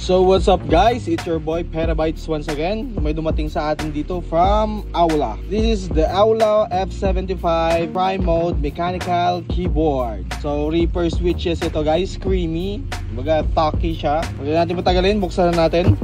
So what's up guys, it's your boy Petabytes once again. May dumating sa atin dito from Aula. This is the Aula F75 Prime Mode Mechanical Keyboard. So Reaper switches ito guys, creamy, baga talky siya. Huwag natin patagalin, buksan na natin.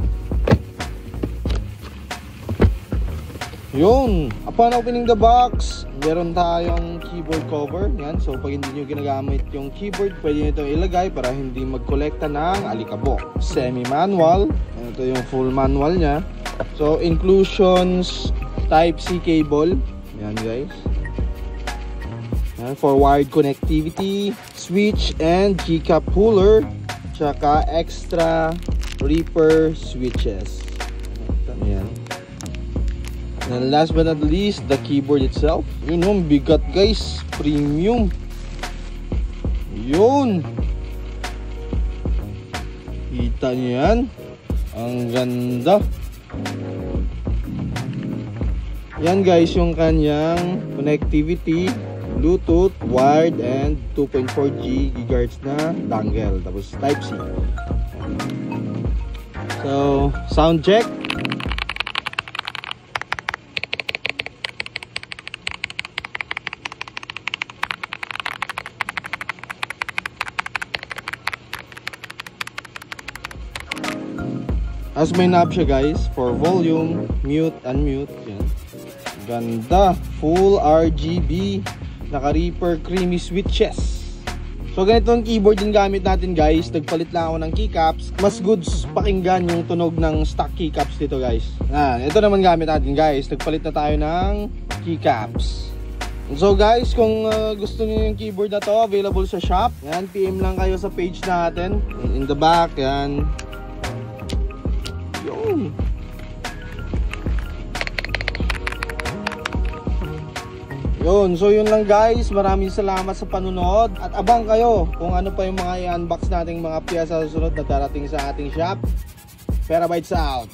Yun, upon opening the box, meron tayong keyboard cover. Yan, so pag hindi nyo ginagamit yung keyboard, pwede nyo itong ilagay para hindi magkolekta ng alikabok. Semi-manual, ito yung full manual nya. So inclusions, Type-C cable. Yan guys. Yan, for wired connectivity, switch and keycap puller, tsaka extra Reaper switches. Yan. And last but not least, the keyboard itself. Yun o, bigat guys, premium. Yun, kita nyo yan, ang ganda. Yan guys yung kanyang connectivity, Bluetooth, wired and 2.4 GHz na dongle, tapos Type-C. So sound check. As may knob siya guys for volume, mute, unmute. Yan. Ganda, full RGB, naka Reaper creamy switches. So ganito ang keyboard din gamit natin guys. Nagpalit lang ako ng keycaps. Mas goods pakinggan yung tunog ng stock keycaps dito guys. Ito naman gamit natin guys. Nagpalit na tayo ng keycaps. So guys, kung gusto niyo yung keyboard na to, available sa shop. Yan, PM lang kayo sa page natin. In the back, yan. Yun, so yun lang guys. Maraming salamat sa panunod. At abang kayo kung ano pa yung mga i-unbox nating mga piyesa sa susunod na darating sa ating shop. Petabytes out.